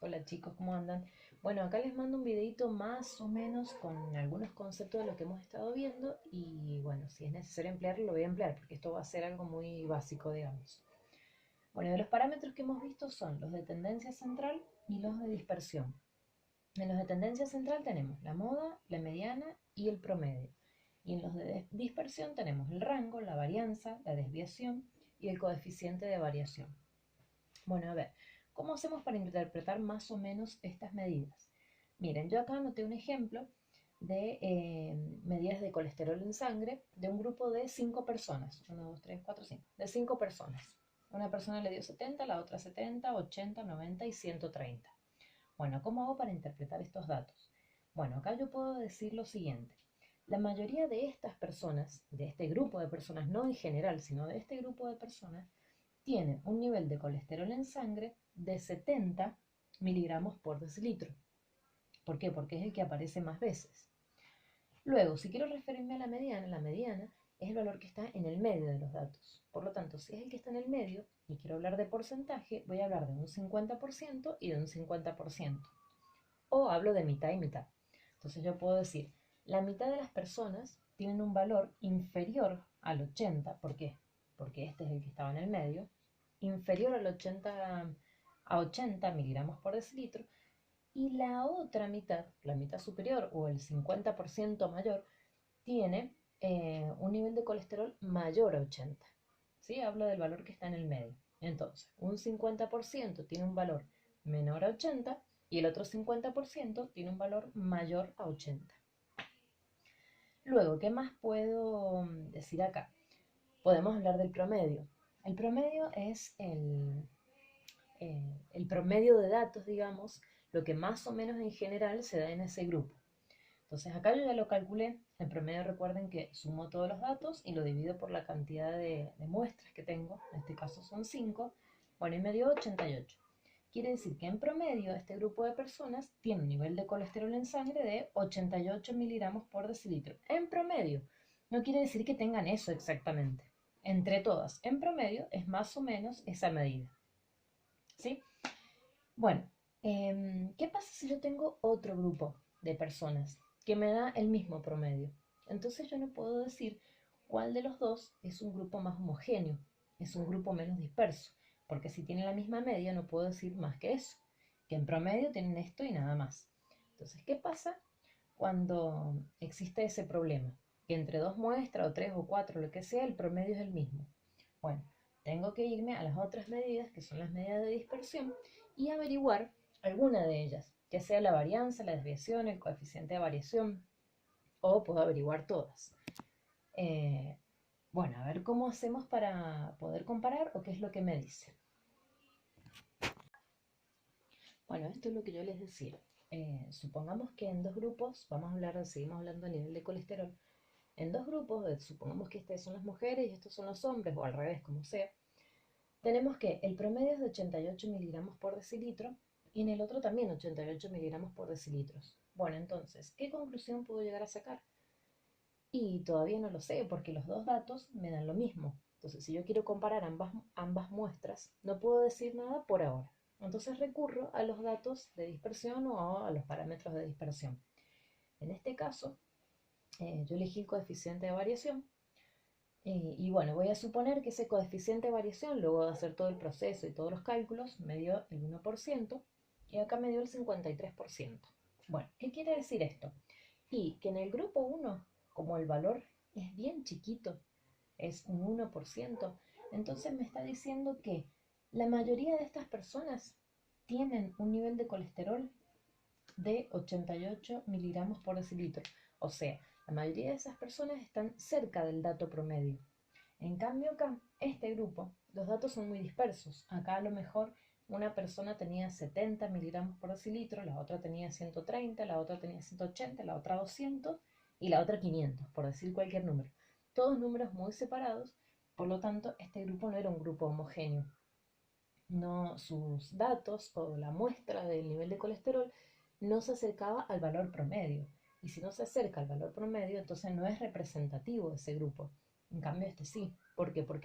Hola chicos, ¿cómo andan? Bueno, acá les mando un videito más o menos con algunos conceptos de lo que hemos estado viendo y bueno, si es necesario emplearlo, lo voy a emplear porque esto va a ser algo muy básico, digamos. Bueno, de los parámetros que hemos visto son los de tendencia central y los de dispersión. En los de tendencia central tenemos la moda, la mediana y el promedio. Y en los de dispersión tenemos el rango, la varianza, la desviación y el coeficiente de variación. Bueno, a ver, ¿cómo hacemos para interpretar más o menos estas medidas? Miren, yo acá anoté un ejemplo de medidas de colesterol en sangre de un grupo de 5 personas. 1, 2, 3, 4, 5. De 5 personas. Una persona le dio 70, la otra 70, 80, 90 y 130. Bueno, ¿cómo hago para interpretar estos datos? Bueno, acá yo puedo decir lo siguiente. La mayoría de estas personas, de este grupo de personas, no en general, sino de este grupo de personas, tiene un nivel de colesterol en sangre de 70 miligramos por decilitro. ¿Por qué? Porque es el que aparece más veces. Luego, si quiero referirme a la mediana es el valor que está en el medio de los datos. Por lo tanto, si es el que está en el medio y quiero hablar de porcentaje, voy a hablar de un 50% y de un 50%. O hablo de mitad y mitad. Entonces yo puedo decir, la mitad de las personas tienen un valor inferior al 80. ¿Por qué? Porque este es el que estaba en el medio, inferior al 80, a 80 miligramos por decilitro, y la otra mitad, la mitad superior o el 50% mayor, tiene un nivel de colesterol mayor a 80. ¿Sí? Hablo del valor que está en el medio. Entonces, un 50% tiene un valor menor a 80 y el otro 50% tiene un valor mayor a 80. Luego, ¿qué más puedo decir acá? Podemos hablar del promedio. El promedio es el promedio de datos, digamos, lo que más o menos en general se da en ese grupo. Entonces acá yo ya lo calculé, el promedio recuerden que sumo todos los datos y lo divido por la cantidad de muestras que tengo, en este caso son 5, bueno, y me dio 88. Quiere decir que en promedio este grupo de personas tiene un nivel de colesterol en sangre de 88 miligramos por decilitro. En promedio, no quiere decir que tengan eso exactamente. Entre todas, en promedio es más o menos esa medida. ¿Sí? Bueno, ¿qué pasa si yo tengo otro grupo de personas que me da el mismo promedio? Entonces yo no puedo decir cuál de los dos es un grupo más homogéneo, es un grupo menos disperso, porque si tienen la misma media no puedo decir más que eso, que en promedio tienen esto y nada más. Entonces, ¿qué pasa cuando existe ese problema? Que entre dos muestras o tres o cuatro, lo que sea, el promedio es el mismo. Bueno, tengo que irme a las otras medidas, que son las medidas de dispersión, y averiguar alguna de ellas, ya sea la varianza, la desviación, el coeficiente de variación, o puedo averiguar todas. Eh, bueno, a ver cómo hacemos para poder comparar o qué es lo que me dice. Bueno, esto es lo que yo les decía. Supongamos que en dos grupos, seguimos hablando a nivel de colesterol, en dos grupos, supongamos que estas son las mujeres y estos son los hombres, o al revés, como sea, tenemos que el promedio es de 88 miligramos por decilitro y en el otro también 88 miligramos por decilitro. Bueno, entonces, ¿qué conclusión puedo llegar a sacar? Y todavía no lo sé porque los dos datos me dan lo mismo. Entonces, si yo quiero comparar ambas muestras, no puedo decir nada por ahora. Entonces recurro a los datos de dispersión o a los parámetros de dispersión. En este caso, yo elegí el coeficiente de variación. Y bueno, voy a suponer que ese coeficiente de variación, luego de hacer todo el proceso y todos los cálculos, me dio el 1% y acá me dio el 53%. Bueno, ¿qué quiere decir esto? Y que en el grupo 1, como el valor es bien chiquito, es un 1%, entonces me está diciendo que la mayoría de estas personas tienen un nivel de colesterol de 88 miligramos por decilitro. O sea, la mayoría de esas personas están cerca del dato promedio. En cambio acá, este grupo, los datos son muy dispersos. Acá a lo mejor una persona tenía 70 miligramos por decilitro, la otra tenía 130, la otra tenía 180, la otra 200 y la otra 500, por decir cualquier número. Todos números muy separados, por lo tanto, este grupo no era un grupo homogéneo. No, sus datos o la muestra del nivel de colesterol no se acercaba al valor promedio. Y si no se acerca al valor promedio, entonces no es representativo de ese grupo. En cambio, este sí. ¿Por qué? Porque